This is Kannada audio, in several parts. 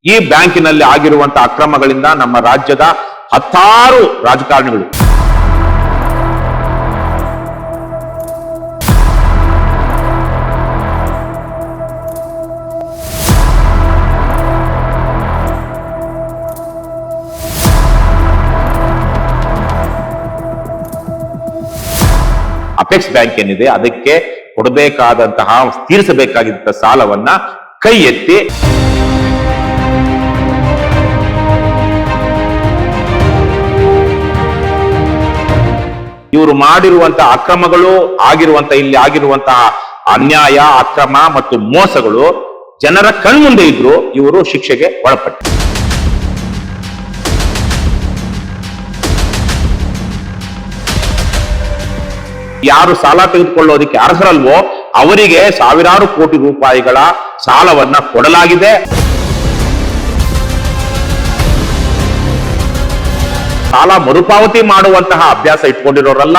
ಈ ಬ್ಯಾಂಕಿನಲ್ಲಿ ಆಗಿರುವಂತಹ ಅಕ್ರಮಗಳಿಂದ ನಮ್ಮ ರಾಜ್ಯದ 16 ರಾಜಕಾರಣಿಗಳು ಅಪೆಕ್ಸ್ ಬ್ಯಾಂಕ್ ಏನಿದೆ ಅದಕ್ಕೆ ಕೊಡಬೇಕಾದಂತಹ ತೀರಿಸಬೇಕಾಗಿದ್ದ ಸಾಲವನ್ನ ಕೈ ಎತ್ತಿ ಇವರು ಮಾಡಿರುವಂತಹ ಅಕ್ರಮಗಳು ಇಲ್ಲಿ ಆಗಿರುವಂತಹ ಅನ್ಯಾಯ ಅಕ್ರಮ ಮತ್ತು ಮೋಸಗಳು ಜನರ ಕಣ್ಮುಂದೆ ಇದ್ರು ಇವರು ಶಿಕ್ಷೆಗೆ ಒಳಪಟ್ಟರು. ಯಾರು ಸಾಲ ತೆಗೆದುಕೊಳ್ಳೋದಕ್ಕೆ ಅರ್ಹರಲ್ವೋ ಅವರಿಗೆ ಸಾವಿರಾರು ಕೋಟಿ ರೂಪಾಯಿಗಳ ಸಾಲವನ್ನ ಕೊಡಲಾಗಿದೆ. ಸಾಲ ಮರುಪಾವತಿ ಮಾಡುವಂತಹ ಅಭ್ಯಾಸ ಇಟ್ಕೊಂಡಿರೋರಲ್ಲ.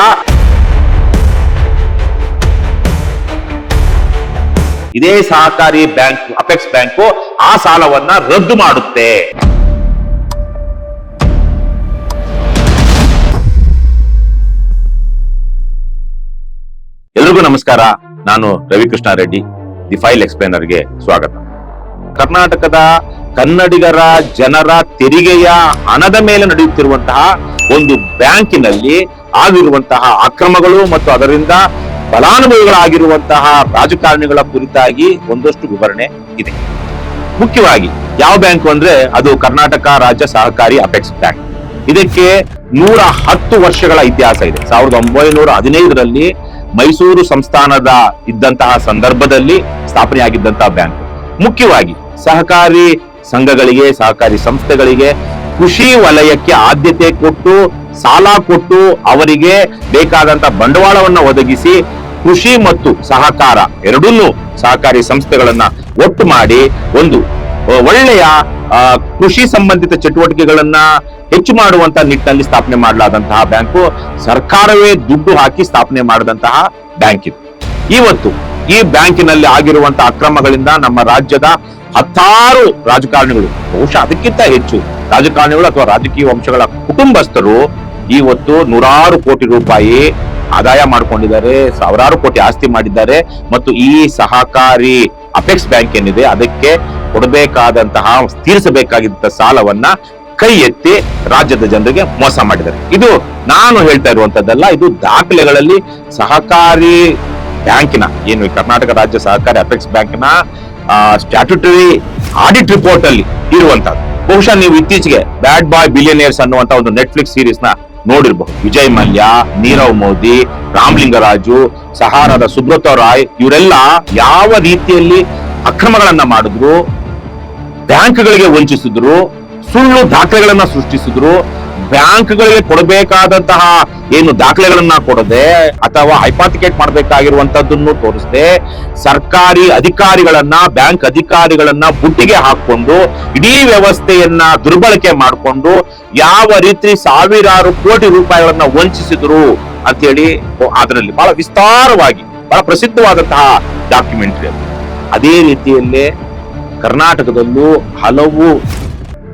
ಇದೇ ಸಹಕಾರಿ ಬ್ಯಾಂಕ್ ಅಪೆಕ್ಸ್ ಬ್ಯಾಂಕು ಆ ಸಾಲವನ್ನ ರದ್ದು ಮಾಡುತ್ತೆ. ಎಲ್ರಿಗೂ ನಮಸ್ಕಾರ. ನಾನು ರವಿಕೃಷ್ಣ ರೆಡ್ಡಿ, ದಿ ಫೈಲ್ ಎಕ್ಸ್ಪ್ಲೇನರ್ಗೆ ಸ್ವಾಗತ. ಕರ್ನಾಟಕದ ಕನ್ನಡಿಗರ ಜನರ ತೆರಿಗೆಯ ಹಣದ ಮೇಲೆ ನಡೆಯುತ್ತಿರುವಂತಹ ಒಂದು ಬ್ಯಾಂಕಿನಲ್ಲಿ ಆಗಿರುವಂತಹ ಅಕ್ರಮಗಳು ಮತ್ತು ಅದರಿಂದ ಫಲಾನುಭವಿಗಳಾಗಿರುವಂತಹ ರಾಜಕಾರಣಿಗಳ ಕುರಿತಾಗಿ ಒಂದಷ್ಟು ವಿವರಣೆ ಇದೆ. ಮುಖ್ಯವಾಗಿ ಯಾವ ಬ್ಯಾಂಕು ಅಂದ್ರೆ ಅದು ಕರ್ನಾಟಕ ರಾಜ್ಯ ಸಹಕಾರಿ ಅಪೆಕ್ಸ್ ಬ್ಯಾಂಕ್. ಇದಕ್ಕೆ 110 ವರ್ಷಗಳ ಇತಿಹಾಸ ಇದೆ. 1915ರಲ್ಲಿ ಮೈಸೂರು ಸಂಸ್ಥಾನದ ಇದ್ದಂತಹ ಸಂದರ್ಭದಲ್ಲಿ ಸ್ಥಾಪನೆಯಾಗಿದ್ದಂತಹ ಬ್ಯಾಂಕ್. ಮುಖ್ಯವಾಗಿ ಸಹಕಾರಿ ಸಂಘಗಳಿಗೆ, ಸಹಕಾರಿ ಸಂಸ್ಥೆಗಳಿಗೆ ಕೃಷಿ ವಲಯಕ್ಕೆ ಆದ್ಯತೆ ಕೊಟ್ಟು ಸಾಲ ಕೊಟ್ಟು ಅವರಿಗೆ ಬೇಕಾದಂತ ಬಂಡವಾಳವನ್ನ ಒದಗಿಸಿ ಕೃಷಿ ಮತ್ತು ಸಹಕಾರ ಎರಡನ್ನೂ ಸಹಕಾರಿ ಸಂಸ್ಥೆಗಳನ್ನ ಒಟ್ಟು ಮಾಡಿ ಒಂದು ಒಳ್ಳೆಯ ಕೃಷಿ ಸಂಬಂಧಿತ ಚಟುವಟಿಕೆಗಳನ್ನ ಹೆಚ್ಚು ಮಾಡುವಂತ ನಿಟ್ಟಿನಲ್ಲಿ ಸ್ಥಾಪನೆ ಮಾಡಲಾದಂತಹ ಬ್ಯಾಂಕು. ಸರ್ಕಾರವೇ ದುಡ್ಡು ಹಾಕಿ ಸ್ಥಾಪನೆ ಮಾಡಿದಂತಹ ಬ್ಯಾಂಕ್ ಇದು. ಇವತ್ತು ಈ ಬ್ಯಾಂಕಿನಲ್ಲಿ ಆಗಿರುವಂತಹ ಅಕ್ರಮಗಳಿಂದ ನಮ್ಮ ರಾಜ್ಯದ 16 ರಾಜಕಾರಣಿಗಳು, ಬಹುಶಃ ಅದಕ್ಕಿಂತ ಹೆಚ್ಚು ರಾಜಕಾರಣಿಗಳು ಅಥವಾ ರಾಜಕೀಯ ವಂಶಗಳ ಕುಟುಂಬಸ್ಥರು ಇವತ್ತು ನೂರಾರು ಕೋಟಿ ರೂಪಾಯಿ ಆದಾಯ ಮಾಡಿಕೊಂಡಿದ್ದಾರೆ, ಸಾವಿರಾರು ಕೋಟಿ ಆಸ್ತಿ ಮಾಡಿದ್ದಾರೆ. ಮತ್ತು ಈ ಸಹಕಾರಿ ಅಪೆಕ್ಸ್ ಬ್ಯಾಂಕ್ ಏನಿದೆ ಅದಕ್ಕೆ ಕೊಡಬೇಕಾದಂತಹ ತೀರಿಸಬೇಕಾಗಿದ್ದ ಸಾಲವನ್ನ ಕೈ ಎತ್ತಿ ರಾಜ್ಯದ ಜನರಿಗೆ ಮೋಸ ಮಾಡಿದ್ದಾರೆ. ಇದು ನಾನು ಹೇಳ್ತಾ ಇರುವಂತದ್ದಲ್ಲ, ಇದು ದಾಖಲೆಗಳಲ್ಲಿ ಸಹಕಾರಿ ಬ್ಯಾಂಕಿನ ಏನು ಕರ್ನಾಟಕ ರಾಜ್ಯ ಸಹಕಾರಿ ಅಪೆಕ್ಸ್ ಬ್ಯಾಂಕಿನ ಸ್ಟ್ಯಾಟ್ಯೂಟರಿ ಆಡಿಟ್ ರಿಪೋರ್ಟ್ ಅಲ್ಲಿ ಇರುವಂತದ್ದು. ಬಹುಶಃ ನೀವು ಇತ್ತೀಚೆಗೆ ಬ್ಯಾಡ್ ಬಾಯ್ ಬಿಲಿಯನಿಯರ್ಸ್ ಅನ್ನುವಂತ ಒಂದು ನೆಟ್ಫ್ಲಿಕ್ಸ್ ಸೀರೀಸ್ ನ ನೋಡಿರಬಹುದು. ವಿಜಯ್ ಮಲ್ಯ, ನೀರವ್ ಮೋದಿ, ರಾಮಲಿಂಗರಾಜು, ಸಹಾರದ ಸುಬ್ರತ ರಾಯ್ ಇವರೆಲ್ಲ ಯಾವ ರೀತಿಯಲ್ಲಿ ಅಕ್ರಮಗಳನ್ನ ಮಾಡಿದ್ರು, ಬ್ಯಾಂಕ್ಗಳಿಗೆ ವಂಚಿಸಿದ್ರು, ಸುಳ್ಳು ದಾಖಲೆಗಳನ್ನ ಸೃಷ್ಟಿಸಿದ್ರು, ಬ್ಯಾಂಕ್ಗಳಿಗೆ ಕೊಡಬೇಕಾದಂತಹ ಏನು ದಾಖಲೆಗಳನ್ನ ಕೊಡದೆ ಅಥವಾ ಹೈಪಾಥಿಕೇಟ್ ಮಾಡಬೇಕಾಗಿರುವಂತದ್ದನ್ನು ತೋರಿಸದೆ ಸರ್ಕಾರಿ ಅಧಿಕಾರಿಗಳನ್ನ, ಬ್ಯಾಂಕ್ ಅಧಿಕಾರಿಗಳನ್ನ ಬುಟ್ಟಿಗೆ ಹಾಕೊಂಡು ಇಡೀ ವ್ಯವಸ್ಥೆಯನ್ನ ದುರ್ಬಳಕೆ ಮಾಡಿಕೊಂಡು ಯಾವ ರೀತಿ ಸಾವಿರಾರು ಕೋಟಿ ರೂಪಾಯಿಗಳನ್ನ ವಂಚಿಸಿದ್ರು ಅಂತ ಹೇಳಿ ಅದರಲ್ಲಿ ಬಹಳ ವಿಸ್ತಾರವಾಗಿ ಬಹಳ ಪ್ರಸಿದ್ಧವಾದಂತಹ ಡಾಕ್ಯುಮೆಂಟರಿ. ಅದೇ ರೀತಿಯಲ್ಲೇ ಕರ್ನಾಟಕದಲ್ಲೂ ಹಲವು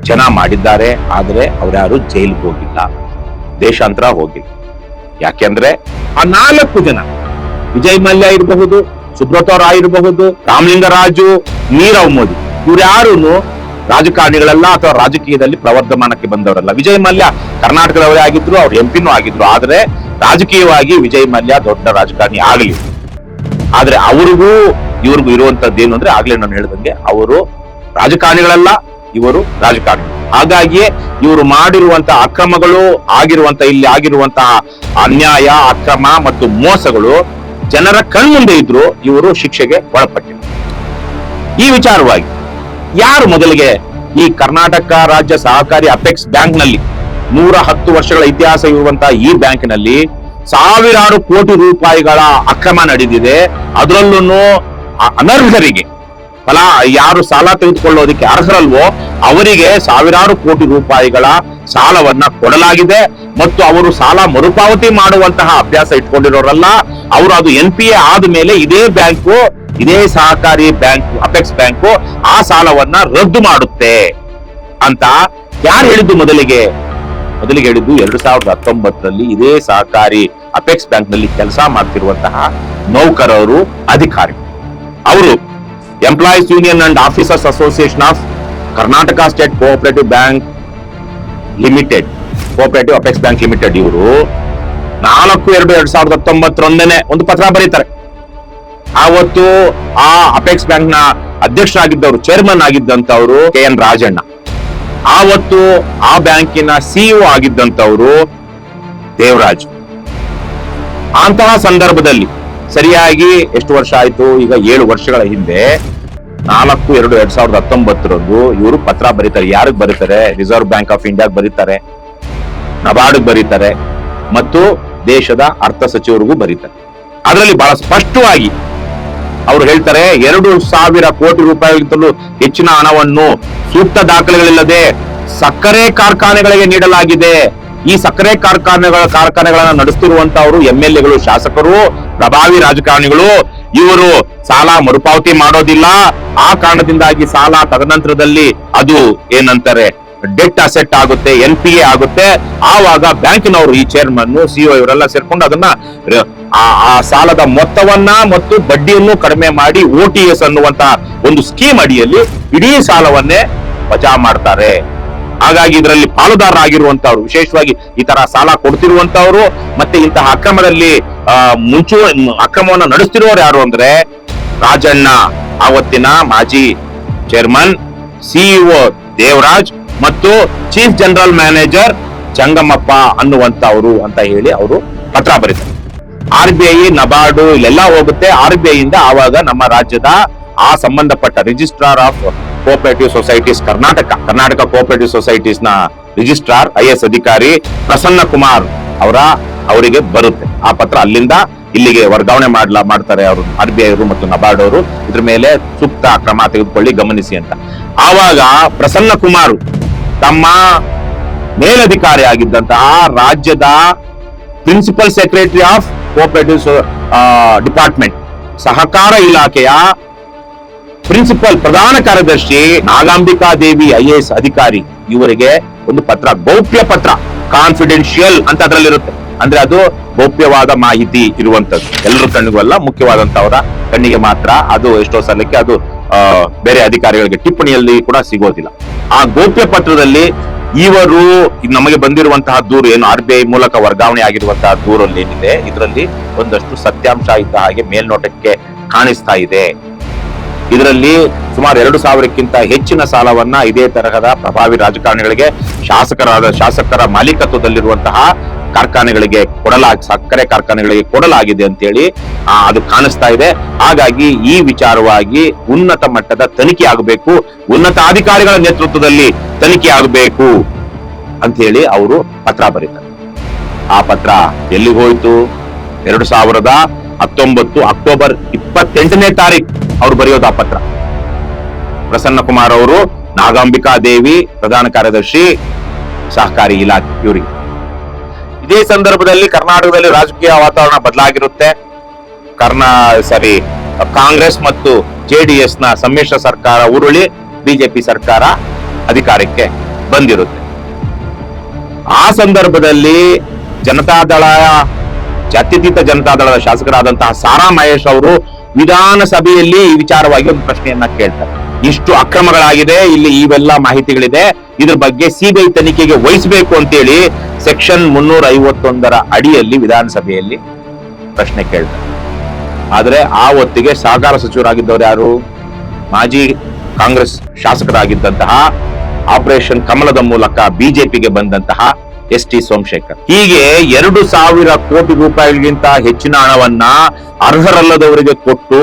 ಜನ ಮಾಡಿದ್ದಾರೆ. ಆದರೆ ಅವ್ರ್ಯಾರು ಜೈಲಿಗೆ ಹೋಗಿಲ್ಲ, ದೇಶಾಂತರ ಹೋಗಿಲ್ಲ. ಯಾಕೆಂದ್ರೆ ಆ 4 ಜನ, ವಿಜಯ್ ಮಲ್ಯ ಇರಬಹುದು, ಸುಬ್ರತ ರಾಯ್ ಇರಬಹುದು, ರಾಮಲಿಂಗರಾಜು, ನೀರವ್ ಮೋದಿ, ಇವ್ರ್ಯಾರು ರಾಜಕಾರಣಿಗಳಲ್ಲ ಅಥವಾ ರಾಜಕೀಯದಲ್ಲಿ ಪ್ರವರ್ಧಮಾನಕ್ಕೆ ಬಂದವರಲ್ಲ. ವಿಜಯ್ ಮಲ್ಯ ಕರ್ನಾಟಕದವರೇ ಆಗಿದ್ರು, ಅವ್ರು ಎಂಪಿನೂ ಆಗಿದ್ರು. ಆದ್ರೆ ರಾಜಕೀಯವಾಗಿ ವಿಜಯ್ ಮಲ್ಯ ದೊಡ್ಡ ರಾಜಕಾರಣಿ ಆಗಲಿಲ್ಲ. ಆದ್ರೆ ಅವ್ರಿಗೂ ಇವ್ರಿಗೂ ಇರುವಂತದ್ದೇನು ಅಂದ್ರೆ ಆಗ್ಲೇ ನಾನು ಹೇಳಿದಂಗೆ ಅವರು ರಾಜಕಾರಣಿಗಳಲ್ಲ, ಇವರು ರಾಜಕಾರಣಿ. ಹಾಗಾಗಿಯೇ ಇವರು ಮಾಡಿರುವಂತಹ ಅಕ್ರಮಗಳು ಇಲ್ಲಿ ಆಗಿರುವಂತಹ ಅನ್ಯಾಯ ಅಕ್ರಮ ಮತ್ತು ಮೋಸಗಳು ಜನರ ಕಣ್ಮುಂದೆ ಇದ್ರು ಇವರು ಶಿಕ್ಷೆಗೆ ಒಳಪಟ್ಟಿಲ್ಲ. ಈ ವಿಚಾರವಾಗಿ ಯಾರು ಮೊದಲಿಗೆ ಈ ಕರ್ನಾಟಕ ರಾಜ್ಯ ಸಹಕಾರಿ ಅಪೆಕ್ಸ್ ಬ್ಯಾಂಕ್ ನಲ್ಲಿ 110 ವರ್ಷಗಳ ಇತಿಹಾಸ ಇರುವಂತಹ ಈ ಬ್ಯಾಂಕಿನಲ್ಲಿ ಸಾವಿರಾರು ಕೋಟಿ ರೂಪಾಯಿಗಳ ಅಕ್ರಮ ನಡೆದಿದೆ. ಅದರಲ್ಲೂ ಅನರ್ಹರಿಗೆ ಯಾರು ಸಾಲ ತೆಗೆದುಕೊಳ್ಳೋದಕ್ಕೆ ಅರ್ಹರಲ್ವೋ ಅವರಿಗೆ ಸಾವಿರಾರು ಕೋಟಿ ರೂಪಾಯಿಗಳ ಸಾಲವನ್ನ ಕೊಡಲಾಗಿದೆ. ಮತ್ತು ಅವರು ಸಾಲ ಮರುಪಾವತಿ ಮಾಡುವಂತಹ ಅಭ್ಯಾಸ ಇಟ್ಕೊಂಡಿರೋರಲ್ಲ. ಅವರು ಅದು NPA ಆದ ಮೇಲೆ ಇದೇ ಸಹಕಾರಿ ಬ್ಯಾಂಕ್ ಅಪೆಕ್ಸ್ ಬ್ಯಾಂಕು ಆ ಸಾಲವನ್ನ ರದ್ದು ಮಾಡುತ್ತೆ. ಅಂತ ಯಾರು ಹೇಳಿದ್ದು? ಮೊದಲಿಗೆ ಹೇಳಿದ್ದು 2019ರಲ್ಲಿ ಇದೇ ಸಹಕಾರಿ ಅಪೆಕ್ಸ್ ಬ್ಯಾಂಕ್ ನಲ್ಲಿ ಕೆಲಸ ಮಾಡ್ತಿರುವಂತಹ ನೌಕರರು, ಅಧಿಕಾರಿ. ಅವರು employees union and officers association of Karnataka state cooperative bank limited, cooperative apex bank limited, ಇವರು 4/2/2019 ಒಂದು ಪತ್ರ ಬರೀತಾರೆ. ಆವತ್ತು ಆ ಅಪೆಕ್ಸ್ ಬ್ಯಾಂಕ್ ನ ಅಧ್ಯಕ್ಷರಾಗಿದ್ದವರು, ಚೇರ್ಮನ್ ಆಗಿದ್ದಂತವರು KN ರಾಜಣ್ಣ. ಆವತ್ತು ಆ ಬ್ಯಾಂಕಿನ CEO ಆಗಿದ್ದಂತವರು ದೇವರಾಜ್. ಅಂತಹ ಸಂದರ್ಭದಲ್ಲಿ ಸರಿಯಾಗಿ ಎಷ್ಟು ವರ್ಷ ಆಯ್ತು? ಈಗ 7 ವರ್ಷಗಳ ಹಿಂದೆ 4/2/2019 ಇವರು ಪತ್ರ ಬರೀತಾರೆ. ಯಾರಿಗೆ ಬರೀತಾರೆ? ರಿಸರ್ವ್ ಬ್ಯಾಂಕ್ ಆಫ್ ಇಂಡಿಯಾಗೆ ಬರೀತಾರೆ, ನಬಾರ್ಡ್ ಬರೀತಾರೆ ಮತ್ತು ದೇಶದ ಅರ್ಥ ಸಚಿವರಿಗೂ ಬರೀತಾರೆ. ಅದರಲ್ಲಿ ಬಹಳ ಸ್ಪಷ್ಟವಾಗಿ ಅವರು ಹೇಳ್ತಾರೆ, 2,000 ಕೋಟಿ ರೂಪಾಯಿಗಿಂತಲೂ ಹೆಚ್ಚಿನ ಹಣವನ್ನು ಸೂಕ್ತ ದಾಖಲೆಗಳಿಲ್ಲದೆ ಸಕ್ಕರೆ ಕಾರ್ಖಾನೆಗಳಿಗೆ ನೀಡಲಾಗಿದೆ. ಈ ಸಕ್ಕರೆ ಕಾರ್ಖಾನೆಗಳನ್ನ ನಡೆಸ್ತಿರುವಂತವರು MLAಗಳು, ಶಾಸಕರು, ಪ್ರಭಾವಿ ರಾಜಕಾರಣಿಗಳು. ಇವರು ಸಾಲ ಮರುಪಾವತಿ ಮಾಡೋದಿಲ್ಲ. ಆ ಕಾರಣದಿಂದಾಗಿ ಸಾಲ ತದನಂತರದಲ್ಲಿ ಅದು ಏನಂತಾರೆ, ಡೆಟ್ ಅಸೆಟ್ ಆಗುತ್ತೆ, NPA ಆಗುತ್ತೆ. ಆವಾಗ ಬ್ಯಾಂಕಿನವರು, ಈ ಚೇರ್ಮನ್, CEO ಇವರೆಲ್ಲ ಸೇರ್ಕೊಂಡು ಅದನ್ನ ಆ ಸಾಲದ ಮೊತ್ತವನ್ನ ಮತ್ತು ಬಡ್ಡಿಯನ್ನು ಕಡಿಮೆ ಮಾಡಿ OTS ಅನ್ನುವಂತ ಒಂದು ಸ್ಕೀಮ್ ಅಡಿಯಲ್ಲಿ ಇಡೀ ಸಾಲವನ್ನೇ ವಜಾ ಮಾಡ್ತಾರೆ. ಹಾಗಾಗಿ ಇದರಲ್ಲಿ ಪಾಲುದಾರರಾಗಿರುವಂತವ್ರು, ವಿಶೇಷವಾಗಿ ಈ ತರ ಸಾಲ ಕೊಡ್ತಿರುವಂತವ್ರು ಮತ್ತೆ ಇಂತಹ ಅಕ್ರಮದಲ್ಲಿ ಅಕ್ರಮವನ್ನು ನಡೆಸ್ತಿರೋರು ಯಾರು ಅಂದ್ರೆ ರಾಜಣ್ಣ, ಆವತ್ತಿನ ಮಾಜಿ ಚೇರ್ಮನ್, CEO ದೇವರಾಜ್ ಮತ್ತು ಚೀಫ್ ಜನರಲ್ ಮ್ಯಾನೇಜರ್ ಜಂಗಮಪ್ಪ ಅನ್ನುವಂತವ್ರು ಅಂತ ಹೇಳಿ ಅವರು ಪತ್ರ ಬರೀತಾರೆ. RBI, ನಬಾರ್ಡು ಇಲ್ಲೆಲ್ಲ ಹೋಗುತ್ತೆ. RBI ಇಂದ ಆವಾಗ ನಮ್ಮ ರಾಜ್ಯದ ಆ ಸಂಬಂಧಪಟ್ಟ registrar of cooperative societies Karnataka cooperative societies ನ ರಿಜಿಸ್ಟ್ರಾರ್ IAS ಅಧಿಕಾರಿ ಪ್ರಸನ್ನ ಕುಮಾರ್ ಅವರಿಗೆ ಬರುತ್ತೆ ಆ ಪತ್ರ. ಅಲ್ಲಿಂದ ಇಲ್ಲಿಗೆ ವರ್ಗಾವಣೆ ಮಾಡ್ತಾರೆ ಅವರು, RBI ಅವರು ಮತ್ತು ನಬಾರ್ಡ್ ಅವರು. ಇದ್ರ ಮೇಲೆ ಸೂಕ್ತ ಕ್ರಮ ತೆಗೆದುಕೊಳ್ಳಿ, ಗಮನಿಸಿ ಅಂತ. ಆವಾಗ ಪ್ರಸನ್ನ ಕುಮಾರ್ ತಮ್ಮ ಮೇಲಧಿಕಾರಿ ಆಗಿದ್ದಂತಹ ರಾಜ್ಯದ principal secretary of cooperative department, ಸಹಕಾರ ಇಲಾಖೆಯ ಪ್ರಿನ್ಸಿಪಲ್ ಪ್ರಧಾನ ಕಾರ್ಯದರ್ಶಿ ನಾಗಾಂಬಿಕಾ ದೇವಿ IAS ಅಧಿಕಾರಿ ಇವರಿಗೆ ಒಂದು ಪತ್ರ, ಗೌಪ್ಯ ಪತ್ರ, ಕಾನ್ಫಿಡೆನ್ಶಿಯಲ್ ಅಂತ ಅದರಲ್ಲಿರುತ್ತೆ. ಅಂದ್ರೆ ಅದು ಗೌಪ್ಯವಾದ ಮಾಹಿತಿ ಇರುವಂತದ್ದು, ಎಲ್ಲರ ಕಣ್ಣಿಗೂ ಅಲ್ಲ, ಮುಖ್ಯವಾದಂತವರ ಕಣ್ಣಿಗೆ ಮಾತ್ರ. ಅದು ಎಷ್ಟೋ ಸಲಕ್ಕೆ ಅದು ಬೇರೆ ಅಧಿಕಾರಿಗಳಿಗೆ ಟಿಪ್ಪಣಿಯಲ್ಲಿ ಕೂಡ ಸಿಗೋದಿಲ್ಲ. ಆ ಗೌಪ್ಯ ಪತ್ರದಲ್ಲಿ ಇವರು ನಮಗೆ ಬಂದಿರುವಂತಹ ದೂರು ಏನು RBI ಮೂಲಕ ವರ್ಗಾವಣೆ ಆಗಿರುವಂತಹ ದೂರಲ್ಲಿ ಏನಿದೆ, ಇದರಲ್ಲಿ ಒಂದಷ್ಟು ಸತ್ಯಾಂಶ ಇದ್ದ ಹಾಗೆ ಮೇಲ್ನೋಟಕ್ಕೆ ಕಾಣಿಸ್ತಾ ಇದೆ. ಇದರಲ್ಲಿ ಸುಮಾರು 2,000ಕ್ಕಿಂತ ಹೆಚ್ಚಿನ ಸಾಲವನ್ನ ಇದೇ ತರಹದ ಪ್ರಭಾವಿ ರಾಜಕಾರಣಿಗಳಿಗೆ, ಶಾಸಕರ ಮಾಲೀಕತ್ವದಲ್ಲಿರುವಂತಹ ಕಾರ್ಖಾನೆಗಳಿಗೆ ಸಕ್ಕರೆ ಕಾರ್ಖಾನೆಗಳಿಗೆ ಕೊಡಲಾಗಿದೆ ಅಂತೇಳಿ ಅದು ಕಾಣಿಸ್ತಾ ಇದೆ. ಹಾಗಾಗಿ ಈ ವಿಚಾರವಾಗಿ ಉನ್ನತ ಮಟ್ಟದ ತನಿಖೆ ಆಗಬೇಕು, ಉನ್ನತ ಅಧಿಕಾರಿಗಳ ನೇತೃತ್ವದಲ್ಲಿ ತನಿಖೆ ಆಗಬೇಕು ಅಂತ ಹೇಳಿ ಅವರು ಪತ್ರ ಬರೀತಾರೆ. ಆ ಪತ್ರ ಎಲ್ಲಿಗೆ ಹೋಯ್ತು? 2019 ಅಕ್ಟೋಬರ್ 28ನೇ ತಾರೀಕು ಅವ್ರು ಬರೆಯೋದು ಆ ಪತ್ರ. ಪ್ರಸನ್ನ ಕುಮಾರ್ ಅವರು, ನಾಗಾಂಬಿಕಾ ದೇವಿ ಪ್ರಧಾನ ಕಾರ್ಯದರ್ಶಿ ಸಹಕಾರಿ ಇಲಾಖೆ ಇವರಿಗೆ. ಇದೇ ಸಂದರ್ಭದಲ್ಲಿ ಕರ್ನಾಟಕದಲ್ಲಿ ರಾಜಕೀಯ ವಾತಾವರಣ ಬದಲಾಗಿರುತ್ತೆ. ಕಾಂಗ್ರೆಸ್ ಮತ್ತು JDS ನ ಸಮ್ಮಿಶ್ರ ಸರ್ಕಾರ ಉರುಳಿ ಬಿಜೆಪಿ ಸರ್ಕಾರ ಅಧಿಕಾರಕ್ಕೆ ಬಂದಿರುತ್ತೆ. ಆ ಸಂದರ್ಭದಲ್ಲಿ ಜಾತ್ಯತೀತ ಜನತಾದಳದ ಶಾಸಕರಾದಂತಹ ಸಾರಾ ಮಹೇಶ್ ಅವರು ವಿಧಾನಸಭೆಯಲ್ಲಿ ಈ ವಿಚಾರವಾಗಿ ಒಂದು ಪ್ರಶ್ನೆಯನ್ನ ಕೇಳ್ತಾರೆ. ಇಷ್ಟು ಅಕ್ರಮಗಳಾಗಿದೆ, ಇಲ್ಲಿ ಇವೆಲ್ಲ ಮಾಹಿತಿಗಳಿದೆ, ಇದ್ರ ಬಗ್ಗೆ CBI ತನಿಖೆಗೆ ವಹಿಸಬೇಕು ಅಂತೇಳಿ ಸೆಕ್ಷನ್ 351 ಅಡಿಯಲ್ಲಿ ವಿಧಾನಸಭೆಯಲ್ಲಿ ಪ್ರಶ್ನೆ ಕೇಳ್ತಾರೆ. ಆದ್ರೆ ಆ ಹೊತ್ತಿಗೆ ಸಹಕಾರ ಸಚಿವರಾಗಿದ್ದವರು ಯಾರು? ಮಾಜಿ ಕಾಂಗ್ರೆಸ್ ಶಾಸಕರಾಗಿದ್ದಂತಹ, ಆಪರೇಷನ್ ಕಮಲದ ಮೂಲಕ ಬಿಜೆಪಿಗೆ ಬಂದಂತಹ ST ಸೋಮಶೇಖರ್. ಹೀಗೆ 2,000 ಕೋಟಿ ರೂಪಾಯಿಗಿಂತ ಹೆಚ್ಚಿನ ಹಣವನ್ನ ಅರ್ಹರಲ್ಲದವರಿಗೆ ಕೊಟ್ಟು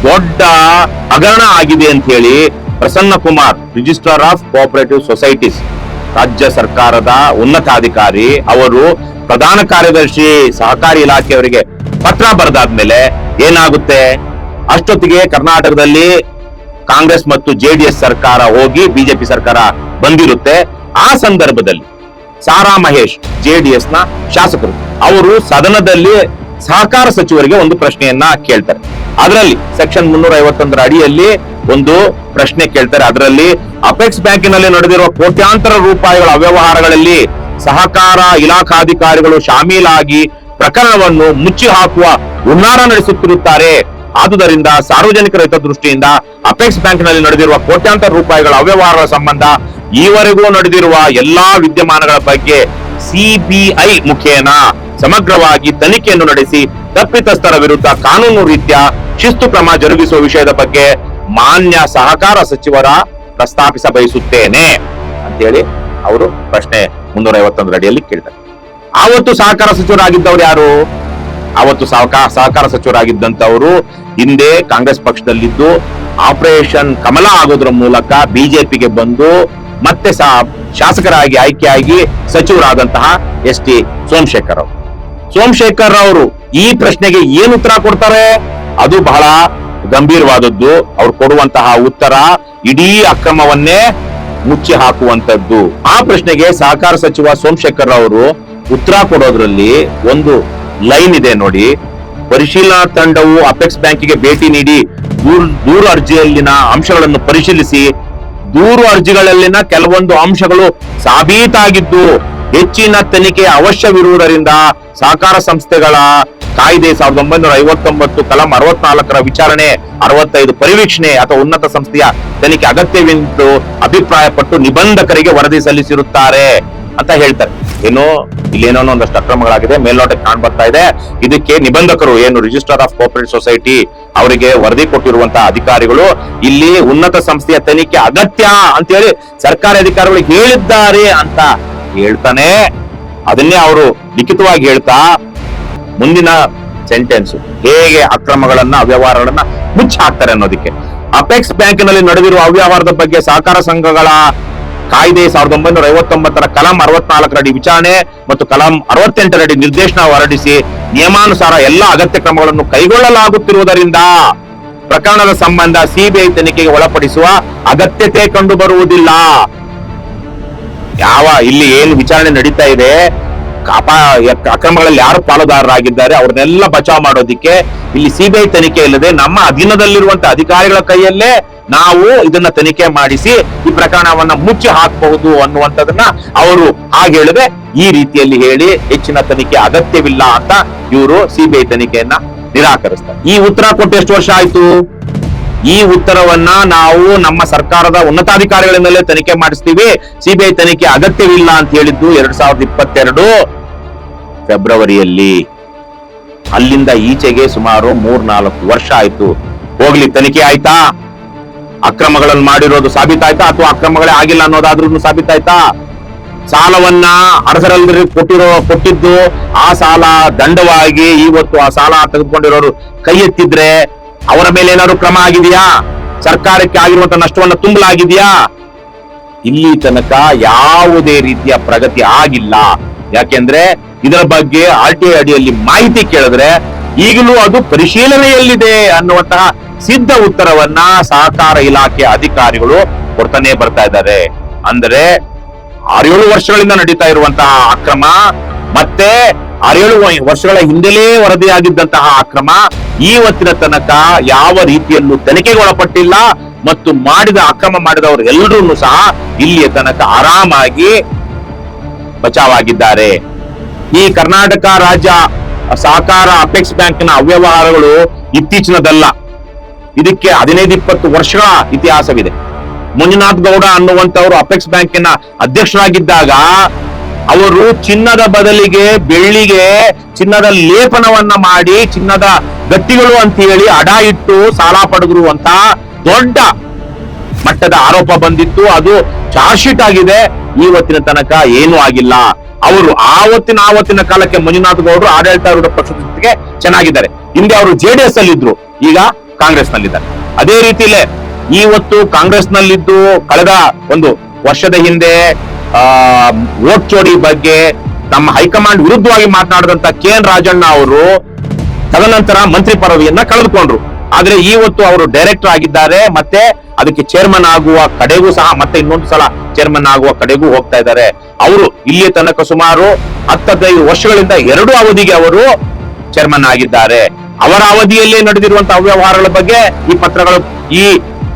ದೊಡ್ಡ ಹಗರಣ ಆಗಿದೆ ಅಂತ ಹೇಳಿ Prasanna Kumar, registrar of cooperative societies, ರಾಜ್ಯ ಸರ್ಕಾರದ ಉನ್ನತಾಧಿಕಾರಿ, ಅವರು ಪ್ರಧಾನ ಕಾರ್ಯದರ್ಶಿ ಸಹಕಾರಿ ಇಲಾಖೆಯವರಿಗೆ ಪತ್ರ ಬರೆದಾದ್ಮೇಲೆ ಏನಾಗುತ್ತೆ? ಅಷ್ಟೊತ್ತಿಗೆ ಕರ್ನಾಟಕದಲ್ಲಿ ಕಾಂಗ್ರೆಸ್ ಮತ್ತು JDS ಸರ್ಕಾರ ಹೋಗಿ ಬಿಜೆಪಿ ಸರ್ಕಾರ ಬಂದಿರುತ್ತೆ. ಆ ಸಂದರ್ಭದಲ್ಲಿ ಸಾರಾ ಮಹೇಶ್, JDS ನ ಶಾಸಕರು, ಅವರು ಸದನದಲ್ಲಿ ಸಹಕಾರ ಸಚಿವರಿಗೆ ಒಂದು ಪ್ರಶ್ನೆಯನ್ನ ಕೇಳ್ತಾರೆ. ಅದರಲ್ಲಿ ಸೆಕ್ಷನ್ 351 ಅಡಿಯಲ್ಲಿ ಒಂದು ಪ್ರಶ್ನೆ ಕೇಳ್ತಾರೆ. ಅದರಲ್ಲಿ ಅಪೆಕ್ಸ್ ಬ್ಯಾಂಕಿನಲ್ಲಿ ನಡೆದಿರುವ ಕೋಟ್ಯಾಂತರ ರೂಪಾಯಿಗಳ ಅವ್ಯವಹಾರಗಳಲ್ಲಿ ಸಹಕಾರ ಇಲಾಖಾಧಿಕಾರಿಗಳು ಶಾಮೀಲಾಗಿ ಪ್ರಕರಣವನ್ನು ಮುಚ್ಚಿ ಹಾಕುವ ಹುನ್ನಾರ ನಡೆಸುತ್ತಿರುತ್ತಾರೆ. ಆದುದರಿಂದ ಸಾರ್ವಜನಿಕರ ಹಿತದೃಷ್ಟಿಯಿಂದ ಅಪೆಕ್ಸ್ ಬ್ಯಾಂಕ್ನಲ್ಲಿ ನಡೆದಿರುವ ಕೋಟ್ಯಾಂತರ ರೂಪಾಯಿಗಳ ಅವ್ಯವಹಾರಗಳ ಸಂಬಂಧ ಈವರೆಗೂ ನಡೆದಿರುವ ಎಲ್ಲಾ ವಿದ್ಯಮಾನಗಳ ಬಗ್ಗೆ ಸಿಬಿಐ ಮುಖೇನ ಸಮಗ್ರವಾಗಿ ತನಿಖೆಯನ್ನು ನಡೆಸಿ ತಪ್ಪಿತಸ್ಥರ ವಿರುದ್ಧ ಕಾನೂನು ರೀತ್ಯ ಶಿಸ್ತು ಕ್ರಮ ಜರುಗಿಸುವ ವಿಷಯದ ಬಗ್ಗೆ ಮಾನ್ಯ ಸಹಕಾರ ಸಚಿವರ ಪ್ರಸ್ತಾಪಿಸ ಬಯಸುತ್ತೇನೆ ಅಂತೇಳಿ ಅವರು ಪ್ರಶ್ನೆ 351 ಅಡಿಯಲ್ಲಿ ಕೇಳಿದ್ದಾರೆ. ಆವತ್ತು ಸಹಕಾರ ಸಚಿವರಾಗಿದ್ದವರು ಯಾರು? ಆವತ್ತು ಸಹಕಾರ ಸಚಿವರಾಗಿದ್ದಂತವರು ಹಿಂದೆ ಕಾಂಗ್ರೆಸ್ ಪಕ್ಷದಲ್ಲಿದ್ದು ಆಪರೇಷನ್ ಕಮಲ ಆಗೋದ್ರ ಮೂಲಕ ಬಿಜೆಪಿಗೆ ಬಂದು ಮತ್ತೆ ಶಾಸಕರಾಗಿ ಆಯ್ಕೆಯಾಗಿ ಸಚಿವರಾದಂತಹ ಎಸ್.ಟಿ. ಸೋಮಶೇಖರ್ ಅವರು ಈ ಪ್ರಶ್ನೆಗೆ ಏನು ಉತ್ತರ ಕೊಡ್ತಾರೆ? ಅದು ಬಹಳ ಗಂಭೀರವಾದದ್ದು. ಅವ್ರು ಕೊಡುವಂತಹ ಉತ್ತರ ಇಡೀ ಅಕ್ರಮವನ್ನೇ ಮುಚ್ಚಿ ಹಾಕುವಂತದ್ದು. ಆ ಪ್ರಶ್ನೆಗೆ ಸಹಕಾರ ಸಚಿವ ಸೋಮಶೇಖರ್ ಅವರು ಉತ್ತರ ಕೊಡೋದ್ರಲ್ಲಿ ಒಂದು ಲೈನ್ ಇದೆ ನೋಡಿ. ಪರಿಶೀಲನಾ ತಂಡವು ಅಪೆಕ್ಸ್ ಬ್ಯಾಂಕಿಗೆ ಭೇಟಿ ನೀಡಿ ದೂರು ಅರ್ಜಿಯಲ್ಲಿನ ಅಂಶಗಳನ್ನು ಪರಿಶೀಲಿಸಿ ದೂರು ಅರ್ಜಿಗಳಲ್ಲಿನ ಕೆಲವೊಂದು ಅಂಶಗಳು ಸಾಬೀತಾಗಿದ್ದು ಹೆಚ್ಚಿನ ತನಿಖೆ ಅವಶ್ಯವಿರುವುದರಿಂದ ಸಹಕಾರ ಸಂಸ್ಥೆಗಳ ಕಾಯ್ದೆ 1959 ಕಲಂ 64ರ ವಿಚಾರಣೆ 65 ಪರಿವೀಕ್ಷಣೆ ಅಥವಾ ಉನ್ನತ ಸಂಸ್ಥೆಯ ತನಿಖೆ ಅಗತ್ಯವೆಂದು ಅಭಿಪ್ರಾಯಪಟ್ಟು ನಿಬಂಧಕರಿಗೆ ವರದಿ ಸಲ್ಲಿಸಿರುತ್ತಾರೆ ಅಂತ ಹೇಳ್ತಾರೆ. ಏನು ಇಲ್ಲೇನೋ ಒಂದಷ್ಟು ಅಕ್ರಮಗಳಾಗಿದೆ, ಮೇಲ್ನೋಟಕ್ಕೆ ಕಾಣ್ ಬರ್ತಾ ಇದೆ. ಇದಕ್ಕೆ ನಿಬಂಧಕರು ಏನು ರಿಜಿಸ್ಟರ್ ಆಫ್ ಕೋಆಪರೇಟಿವ್ ಸೊಸೈಟಿ ಅವರಿಗೆ ವರದಿ ಕೊಟ್ಟಿರುವಂತಹ ಅಧಿಕಾರಿಗಳು ಇಲ್ಲಿ ಉನ್ನತ ಸಂಸ್ಥೆಯ ತನಿಖೆ ಅಗತ್ಯ ಅಂತ ಹೇಳಿ ಸರ್ಕಾರಿ ಅಧಿಕಾರಿಗಳು ಹೇಳಿದ್ದಾರೆ ಅಂತ ಹೇಳ್ತಾನೆ. ಅದನ್ನೇ ಅವರು ಲಿಖಿತವಾಗಿ ಹೇಳ್ತಾ ಮುಂದಿನ ಸೆಂಟೆನ್ಸ್ ಹೇಗೆ ಅಕ್ರಮಗಳನ್ನ ಅವ್ಯವಹಾರಗಳನ್ನ ಮುಚ್ಚಿ ಹಾಕ್ತಾರೆ ಅನ್ನೋದಕ್ಕೆ. ಅಪೆಕ್ಸ್ ಬ್ಯಾಂಕಿನಲ್ಲಿ ನಡೆದಿರುವ ಅವ್ಯವಹಾರದ ಬಗ್ಗೆ ಸಹಕಾರ ಸಂಘಗಳ ಕಾಯ್ದೆ 1959ರ ಕಲಂ 64ರಡಿ ವಿಚಾರಣೆ ಮತ್ತು ಕಲಂ 68ರಡಿ ನಿರ್ದೇಶನ ಹೊರಡಿಸಿ ನಿಯಮಾನುಸಾರ ಎಲ್ಲ ಅಗತ್ಯ ಕ್ರಮಗಳನ್ನು ಕೈಗೊಳ್ಳಲಾಗುತ್ತಿರುವುದರಿಂದ ಪ್ರಕರಣದ ಸಂಬಂಧ ಸಿಬಿಐ ತನಿಖೆಗೆ ಒಳಪಡಿಸುವ ಅಗತ್ಯತೆ ಕಂಡು ಬರುವುದಿಲ್ಲ. ಇಲ್ಲಿ ಏನು ವಿಚಾರಣೆ ನಡೀತಾ ಇದೆ, ಅಕ್ರಮಗಳಲ್ಲಿ ಯಾರು ಪಾಲುದಾರರಾಗಿದ್ದಾರೆ ಅವ್ರನ್ನೆಲ್ಲ ಬಚಾವ್ ಮಾಡೋದಿಕ್ಕೆ ಇಲ್ಲಿ ಸಿಬಿಐ ತನಿಖೆ ಇಲ್ಲದೆ ನಮ್ಮ ಅಧೀನದಲ್ಲಿರುವಂತಹ ಅಧಿಕಾರಿಗಳ ಕೈಯಲ್ಲೇ ನಾವು ಇದನ್ನ ತನಿಖೆ ಮಾಡಿಸಿ ಈ ಪ್ರಕರಣವನ್ನ ಮುಚ್ಚಿ ಹಾಕಬಹುದು ಅನ್ನುವಂಥದನ್ನ ಅವರು ಹಾಗೆ ಹೇಳಿದ್ರೆ ಈ ರೀತಿಯಲ್ಲಿ ಹೇಳಿ ಹೆಚ್ಚಿನ ತನಿಖೆ ಅಗತ್ಯವಿಲ್ಲ ಅಂತ ಇವರು ಸಿಬಿಐ ತನಿಖೆಯನ್ನ ನಿರಾಕರಿಸ್ತಾರೆ. ಈ ಉತ್ತರ ಕೊಟ್ಟು ಎಷ್ಟು ವರ್ಷ ಆಯ್ತು? ಈ ಉತ್ತರವನ್ನ ನಾವು ನಮ್ಮ ಸರ್ಕಾರದ ಉನ್ನತಾಧಿಕಾರಿಗಳಿಂದಲೇ ತನಿಖೆ ಮಾಡಿಸ್ತೀವಿ, ಸಿಬಿಐ ತನಿಖೆ ಅಗತ್ಯವಿಲ್ಲ ಅಂತ ಹೇಳಿದ್ದು 2022 ಫೆಬ್ರವರಿಯಲ್ಲಿ. ಅಲ್ಲಿಂದ ಈಚೆಗೆ ಸುಮಾರು 3-4 ವರ್ಷ ಆಯ್ತು. ಹೋಗ್ಲಿ, ತನಿಖೆ ಆಯ್ತಾ? ಅಕ್ರಮಗಳನ್ನು ಮಾಡಿರೋದು ಸಾಬೀತಾಯ್ತಾ ಅಥವಾ ಅಕ್ರಮಗಳೇ ಆಗಿಲ್ಲ ಅನ್ನೋದಾದ್ರೂ ಸಾಬೀತಾಯ್ತಾ? ಸಾಲವನ್ನ ಅರ್ಹರಲ್ಲಿ ಕೊಟ್ಟಿದ್ದು ಆ ಸಾಲ ದಂಡವಾಗಿ ಇವತ್ತು ಆ ಸಾಲ ತೆಗೆದುಕೊಂಡಿರೋರು ಕೈ ಎತ್ತಿದ್ರೆ ಅವರ ಮೇಲೆ ಏನಾದ್ರು ಕ್ರಮ ಆಗಿದೆಯಾ? ಸರ್ಕಾರಕ್ಕೆ ಆಗಿರುವಂತಹ ನಷ್ಟವನ್ನ ತುಂಬಲಾಗಿದೆಯಾ? ಇಲ್ಲಿ ತನಕ ಯಾವುದೇ ರೀತಿಯ ಪ್ರಗತಿ ಆಗಿಲ್ಲ. ಯಾಕೆಂದ್ರೆ ಇದರ ಬಗ್ಗೆ RTI ಅಡಿಯಲ್ಲಿ ಮಾಹಿತಿ ಕೇಳಿದ್ರೆ ಈಗಲೂ ಅದು ಪರಿಶೀಲನೆಯಲ್ಲಿದೆ ಅನ್ನುವಂತಹ ಸಿದ್ಧ ಉತ್ತರವನ್ನ ಸಹಕಾರ ಇಲಾಖೆ ಅಧಿಕಾರಿಗಳು ಕೊಡ್ತಾನೆ ಬರ್ತಾ ಇದ್ದಾರೆ. ಅಂದ್ರೆ 6-7 ವರ್ಷಗಳಿಂದ ನಡೀತಾ ಇರುವಂತಹ ಅಕ್ರಮ ಮತ್ತೆ 6-7 ವರ್ಷಗಳ ಹಿಂದೆಲೇ ವರದಿಯಾಗಿದ್ದಂತಹ ಅಕ್ರಮ ಇವತ್ತಿನ ತನಕ ಯಾವ ರೀತಿಯಲ್ಲೂ ತನಿಖೆಗೆ ಒಳಪಟ್ಟಿಲ್ಲ ಮತ್ತು ಅಕ್ರಮ ಮಾಡಿದವರು ಎಲ್ಲರೂ ಸಹ ಇಲ್ಲಿಯ ತನಕ ಆರಾಮಾಗಿ ಬಚಾವಾಗಿದ್ದಾರೆ. ಈ ಕರ್ನಾಟಕ ರಾಜ್ಯ ಸಹಕಾರ ಅಪೆಕ್ಸ್ ಬ್ಯಾಂಕ್ನ ಅವ್ಯವಹಾರಗಳು ಇತ್ತೀಚಿನದಲ್ಲ. ಇದಕ್ಕೆ 15-20 ವರ್ಷಗಳ ಇತಿಹಾಸವಿದೆ. ಮಂಜುನಾಥ್ ಗೌಡ ಅನ್ನುವಂಥವರು ಅಪೆಕ್ಸ್ ಬ್ಯಾಂಕಿನ ಅಧ್ಯಕ್ಷರಾಗಿದ್ದಾಗ ಅವರು ಚಿನ್ನದ ಬದಲಿಗೆ ಬೆಳ್ಳಿಗೆ ಚಿನ್ನದ ಲೇಪನವನ್ನ ಮಾಡಿ ಚಿನ್ನದ ಗಟ್ಟಿಗಳು ಅಂತ ಹೇಳಿ ಅಡ ಇಟ್ಟು ಸಾಲ ಪಡೆದ್ರು ಅಂತ ದೊಡ್ಡ ಮಟ್ಟದ ಆರೋಪ ಬಂದಿತ್ತು. ಅದು ಚಾರ್ಜ್ ಶೀಟ್ ಆಗಿದೆ. ಇವತ್ತಿನ ತನಕ ಏನೂ ಆಗಿಲ್ಲ. ಅವರು ಆವತ್ತಿನ ಕಾಲಕ್ಕೆ ಮಂಜುನಾಥ್ ಗೌಡರು ಆಡಳಿತಾರೂಢ ಪಕ್ಷದ ಜೊತೆಗೆ ಚೆನ್ನಾಗಿದ್ದಾರೆ. ಹಿಂದೆ ಅವರು JDS ಅಲ್ಲಿದ್ರು, ಈಗ ಕಾಂಗ್ರೆಸ್ ನಲ್ಲಿದ್ದಾರೆ. ಅದೇ ರೀತಿಲೇ ಇವತ್ತು ಕಾಂಗ್ರೆಸ್ ನಲ್ಲಿದ್ದು ಕಳೆದ 1 ವರ್ಷದ ಹಿಂದೆ ವೋಟ್ ಚೋರಿ ಬಗ್ಗೆ ನಮ್ಮ ಹೈಕಮಾಂಡ್ ವಿರುದ್ಧವಾಗಿ ಮಾತನಾಡಿದಂತ KN ರಾಜಣ್ಣ ಅವರು ತದನಂತರ ಮಂತ್ರಿ ಪದವಿಯನ್ನ ಕಳೆದುಕೊಂಡ್ರು. ಆದ್ರೆ ಇವತ್ತು ಅವರು ಡೈರೆಕ್ಟರ್ ಆಗಿದ್ದಾರೆ. ಮತ್ತೆ ಅದಕ್ಕೆ ಚೇರ್ಮನ್ ಆಗುವ ಕಡೆಗೂ ಸಹ ಮತ್ತೆ ಇನ್ನೊಂದು ಸಲ ಚೇರ್ಮನ್ ಆಗುವ ಕಡೆಗೂ ಹೋಗ್ತಾ ಇದ್ದಾರೆ. ಅವರು ಇಲ್ಲಿ ತನಕ ಸುಮಾರು 10-15 ವರ್ಷಗಳಿಂದ 2 ಅವಧಿಗೆ ಅವರು ಚೇರ್ಮನ್ ಆಗಿದ್ದಾರೆ. ಅವರ ಅವಧಿಯಲ್ಲಿ ನಡೆದಿರುವಂತಹ ಅವ್ಯವಹಾರಗಳ ಬಗ್ಗೆ ಈ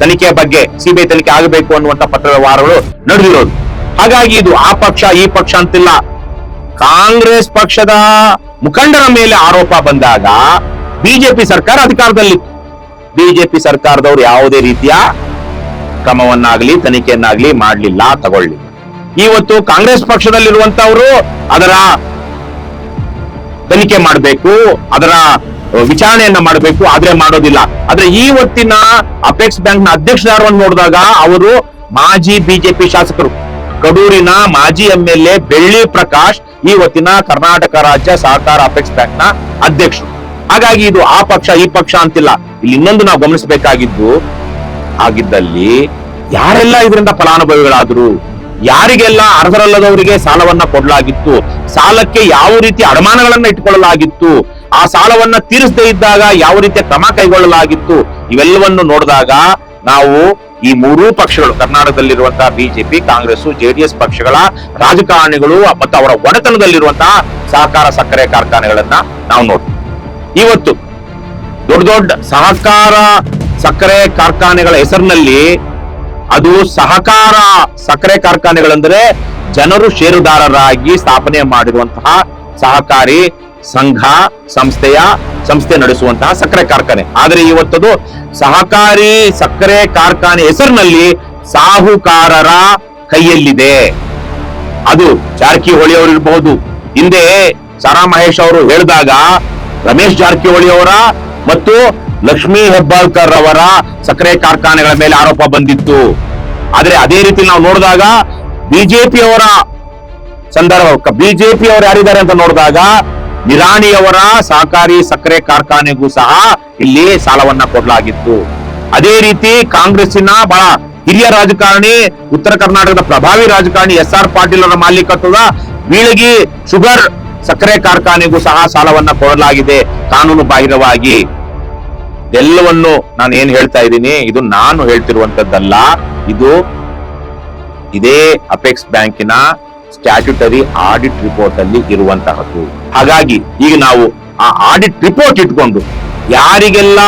ತನಿಖೆ ಬಗ್ಗೆ ಸಿಬಿಐ ತನಿಖೆ ಆಗಬೇಕು ಅನ್ನುವಂತ ಪತ್ರ ವ್ಯವಹಾರಗಳು ನಡೆದಿರೋದು. ಹಾಗಾಗಿ ಇದು ಆ ಪಕ್ಷ ಈ ಪಕ್ಷ ಅಂತಿಲ್ಲ. ಕಾಂಗ್ರೆಸ್ ಪಕ್ಷದ ಮುಖಂಡರ ಮೇಲೆ ಆರೋಪ ಬಂದಾಗ ಬಿಜೆಪಿ ಸರ್ಕಾರ ಅಧಿಕಾರದಲ್ಲಿ, ಬಿಜೆಪಿ ಸರ್ಕಾರದವರು ಯಾವುದೇ ರೀತಿಯ ಕ್ರಮವನ್ನಾಗ್ಲಿ ತನಿಖೆಯನ್ನಾಗ್ಲಿ ಮಾಡಲಿಲ್ಲ, ತಗೊಳ್ಳಿಲ್ಲ. ಇವತ್ತು ಕಾಂಗ್ರೆಸ್ ಪಕ್ಷದಲ್ಲಿರುವಂತವರು ಅದರ ತನಿಖೆ ಮಾಡಬೇಕು, ಅದರ ವಿಚಾರಣೆಯನ್ನ ಮಾಡಬೇಕು, ಆದ್ರೆ ಮಾಡೋದಿಲ್ಲ. ಆದ್ರೆ ಇವತ್ತಿನ ಅಪೆಕ್ಸ್ ಬ್ಯಾಂಕ್ ನ ಅಧ್ಯಕ್ಷರನ್ನು ನೋಡಿದಾಗ ಅವರು ಮಾಜಿ ಬಿಜೆಪಿ ಶಾಸಕರು, ಕಡೂರಿನ ಮಾಜಿ MLA ಬೆಳ್ಳಿ ಪ್ರಕಾಶ್ ಇವತ್ತಿನ ಕರ್ನಾಟಕ ರಾಜ್ಯ ಸಹಕಾರ ಅಪೆಕ್ಸ್ ಬ್ಯಾಂಕ್ ನ ಅಧ್ಯಕ್ಷರು. ಹಾಗಾಗಿ ಇದು ಆ ಪಕ್ಷ ಈ ಪಕ್ಷ ಅಂತಿಲ್ಲ. ಇಲ್ಲಿ ಇನ್ನೊಂದು ನಾವು ಗಮನಿಸಬೇಕಾಗಿದ್ದು, ಆಗಿದ್ದಲ್ಲಿ ಯಾರೆಲ್ಲ ಇದರಿಂದ ಫಲಾನುಭವಿಗಳಾದ್ರು, ಯಾರಿಗೆಲ್ಲ ಅರ್ಹರಲ್ಲದವರಿಗೆ ಸಾಲವನ್ನ ಕೊಡಲಾಗಿತ್ತು, ಸಾಲಕ್ಕೆ ಯಾವ ರೀತಿ ಅಡಮಾನಗಳನ್ನ ಇಟ್ಕೊಳ್ಳಲಾಗಿತ್ತು, ಆ ಸಾಲವನ್ನ ತೀರಿಸದೇ ಇದ್ದಾಗ ಯಾವ ರೀತಿಯ ಕ್ರಮ ಕೈಗೊಳ್ಳಲಾಗಿತ್ತು, ಇವೆಲ್ಲವನ್ನು ನೋಡಿದಾಗ ನಾವು ಈ ಮೂರೂ ಪಕ್ಷಗಳು, ಕರ್ನಾಟಕದಲ್ಲಿರುವಂತಹ ಬಿಜೆಪಿ, ಕಾಂಗ್ರೆಸ್, JDS ಪಕ್ಷಗಳ ರಾಜಕಾರಣಿಗಳು ಮತ್ತು ಅವರ ಒಡೆತನದಲ್ಲಿರುವಂತಹ ಸಹಕಾರ ಸಕ್ಕರೆ ಕಾರ್ಖಾನೆಗಳನ್ನ ನಾವು ನೋಡ್ತೀವಿ. ಇವತ್ತು ದೊಡ್ಡ ದೊಡ್ಡ ಸಹಕಾರ ಸಕ್ಕರೆ ಕಾರ್ಖಾನೆಗಳ ಹೆಸರಿನಲ್ಲಿ, ಅದು ಸಹಕಾರ ಸಕ್ಕರೆ ಕಾರ್ಖಾನೆಗಳಂದ್ರೆ ಜನರು ಷೇರುದಾರರಾಗಿ ಸ್ಥಾಪನೆ ಮಾಡಿರುವಂತಹ ಸಹಕಾರಿ ಸಂಘ ಸಂಸ್ಥೆ ನಡೆಸುವಂತಹ ಸಕ್ಕರೆ ಕಾರ್ಖಾನೆ. ಆದರೆ ಇವತ್ತದು ಸಹಕಾರಿ ಸಕ್ಕರೆ ಕಾರ್ಖಾನೆ ಹೆಸರಿನಲ್ಲಿ ಸಾಹುಕಾರರ ಕೈಯಲ್ಲಿದೆ. ಅದು ಜಾರಕಿಹೊಳಿ ಅವರು ಇರಬಹುದು, ಹಿಂದೆ ಸಾರಾ ಮಹೇಶ್ ಅವರು ಹೇಳಿದಾಗ ರಮೇಶ್ ಜಾರಕಿಹೊಳಿ ಅವರ ಮತ್ತು ಲಕ್ಷ್ಮೀ ಹೆಬ್ಬಾಳ್ಕರ್ ಅವರ ಸಕ್ಕರೆ ಕಾರ್ಖಾನೆಗಳ ಮೇಲೆ ಆರೋಪ ಬಂದಿತ್ತು. ಆದ್ರೆ ಅದೇ ರೀತಿ ನಾವು ನೋಡಿದಾಗ ಬಿಜೆಪಿ ಅವರ ಯಾರಿದ್ದಾರೆ ಅಂತ ನೋಡಿದಾಗ ನಿರಾಣಿಯವರ ಸಹಕಾರಿ ಸಕ್ಕರೆ ಕಾರ್ಖಾನೆಗೂ ಸಹ ಇಲ್ಲಿ ಸಾಲವನ್ನ ಕೊಡಲಾಗಿತ್ತು. ಅದೇ ರೀತಿ ಕಾಂಗ್ರೆಸ್ಸಿನ ಬಹಳ ಹಿರಿಯ ರಾಜಕಾರಣಿ, ಉತ್ತರ ಕರ್ನಾಟಕದ ಪ್ರಭಾವಿ ರಾಜಕಾರಣಿ SR ಪಾಟೀಲ್ ಅವರ ಮಾಲೀಕತ್ವದ ಬೀಳಗಿ ಶುಗರ್ ಸಕ್ಕರೆ ಕಾರ್ಖಾನೆಗೂ ಸಹ ಸಾಲವನ್ನ ಕೊಡಲಾಗಿದೆ ಕಾನೂನು ಬಾಹಿರವಾಗಿ. ಎಲ್ಲವನ್ನು ನಾನು ಏನ್ ಹೇಳ್ತಾ ಇದ್ದೀನಿ, ಇದು ನಾನು ಹೇಳ್ತಿರುವಂತದ್ದಲ್ಲ, ಇದು ಇದೇ ಅಪೆಕ್ಸ್ ಬ್ಯಾಂಕಿನ ಸ್ಟ್ಯಾಟ್ಯೂಟರಿ ಆಡಿಟ್ ರಿಪೋರ್ಟ್ ಅಲ್ಲಿ ಇರುವಂತಹದ್ದು. ಹಾಗಾಗಿ ಈಗ ನಾವು ಆ ಆಡಿಟ್ ರಿಪೋರ್ಟ್ ಇಟ್ಕೊಂಡು ಯಾರಿಗೆಲ್ಲ